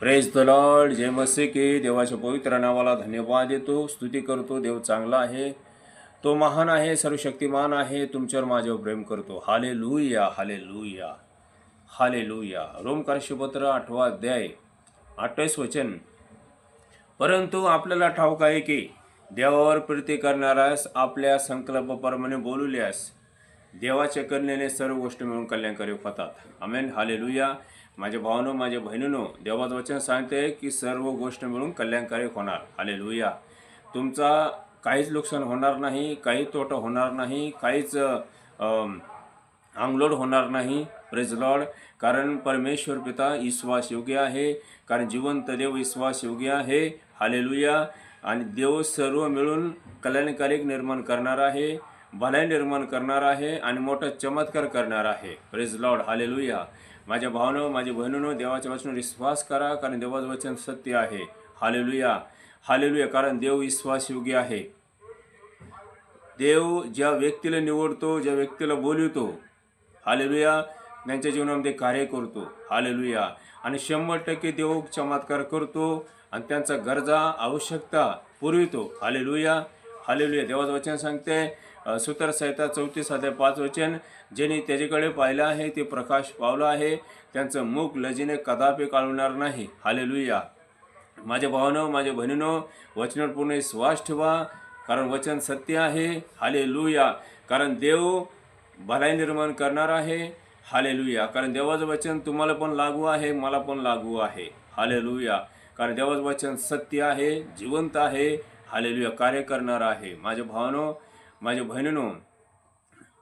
Praise the Lord. जय मसीह की. देवाच्या पवित्र नावाला धन्यवाद देतो, स्तुती करतो. देव चांगला आहे, तो महान आहे, सर्वशक्तिमान आहे. तुमच्यावर माझ्यावर प्रेम करतो. Hallelujah, hallelujah, hallelujah. रोमकार्यपत्र 8वा अध्याय 28 वचन. परंतु आपल्याला ठाऊक आहे की देवावर प्रीती करणाऱ्यास आपल्या संकल्पप्रमाणे बोलवल्यास देवाच्या करुणेने सर्व गोष्टी मिळून कल्याणकारी होतात. आमेन. हालेलुया. माझ्या भावांनो, माझ्या बहिणींनो, देवाचं वचन सांगते की सर्व गोष्ट मिळून कल्याणकारी होणार. हालेलुया. तुमचा काहीच नुकसान होणार नाही, काही तोटा होणार नाही, काहीच अंगलोड होणार नाही. Praise Lord. कारण परमेश्वर पिता विश्वास योग्य आहे, कारण जिवंत देव विश्वास योग्य आहे. हालेलुया. आणि देव सर्व मिळून कल्याणकारी निर्माण करणार आहे, भलाई निर्माण करणार आहे आणि मोठा चमत्कार करणार आहे. Praise Lord. हालेलुया. माझ्या भावांनो, माझ्या बहिणींनो, देवाच्या वचनावर विश्वास करा, कारण देवाचं वचन सत्य आहे. Hallelujah, hallelujah. कारण देव विश्वास योग्य आहे. देव ज्या व्यक्तीला निवडतो, ज्या व्यक्तीला बोलवतो, हालेलुया, त्यांच्या जीवनामध्ये कार्य करतो. हालेलुया. आणि 100% देव चमत्कार करतो आणि त्यांचा गरजा आवश्यकता पुरवितो. Hallelujah, hallelujah. देवाचं वचन सांगते सूत्रसंहिता 34:5 वचन. ज्यांनी त्याच्याकडे पाहिलं आहे ते प्रकाश पावला आहे, त्यांचं मुख लजीने कदापि काळवणार नाही. हालेलुया. माझ्या भावांनो, माझ्या बहिणींनो, वचनावर पूर्ण विश्वास ठेवा, कारण वचन सत्य आहे. हालेलुया. कारण देव भलाई निर्माण करणार आहे. हालेलुया. कारण देवाचं वचन तुम्हाला पण लागू आहे, मला पण लागू आहे. हालेलुया. कारण देवाचं वचन सत्य आहे, जिवंत आहे. हालेलुया. कार्य करणार आहे. माझ्या भावांनो, माझ्या बहिणींनो,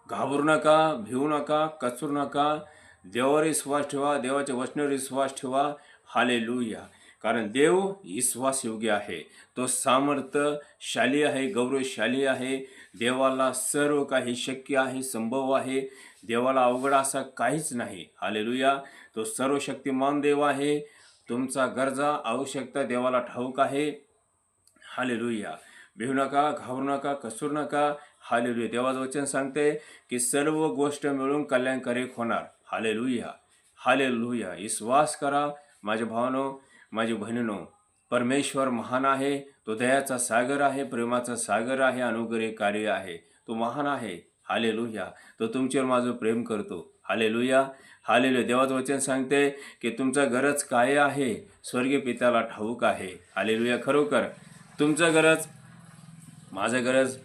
घाबरू नका, भिवू नका, कचरू नका. देवावर विश्वास ठेवा, देवाच्या वचनावर विश्वास ठेवा. हालेलुया. कारण देव विश्वास योग्य आहे, तो सामर्थ्यशाली आहे, गौरवशाली आहे. देवाला सर्व काही शक्य आहे, संभव आहे. देवाला अवघड असा काहीच नाही. हालेलुया. तो सर्वशक्तिमान देव आहे. तुमचा गरजा आवश्यकता देवाला ठाऊक आहे. हालेलुया. भिवू नका, घाबरू नका, कसूर नका. हालेलुया. देवाचं वचन सांगते की सर्व गोष्ट मिळून कल्याणकारी होणार. Hallelujah, hallelujah. विश्वास करा माझ्या भावांनो, माझ्या बहिणींनो. परमेश्वर महान आहे, तो दयाचा सागर आहे, प्रेमाचा सागर आहे, अनुग्रहकारी आहे. तो महान आहे. हालेलुया. तो तुमच्यावर माझं प्रेम करतो. Hallelujah, hallelujah. देवाचं वचन सांगते की तुमचा गरज काय आहे स्वर्गीय पित्याला ठाऊक आहे. हालेलुया. खरोखर तुमचा गरज, माझा गरज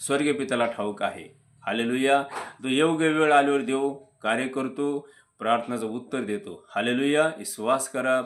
स्वर्गीय पित्याला ठाऊक आहे. हालेलुया. तो योग्य वेळ आल्यावर देव कार्य करतो, प्रार्थनाचं उत्तर देतो. हालेलुया. विश्वास करा.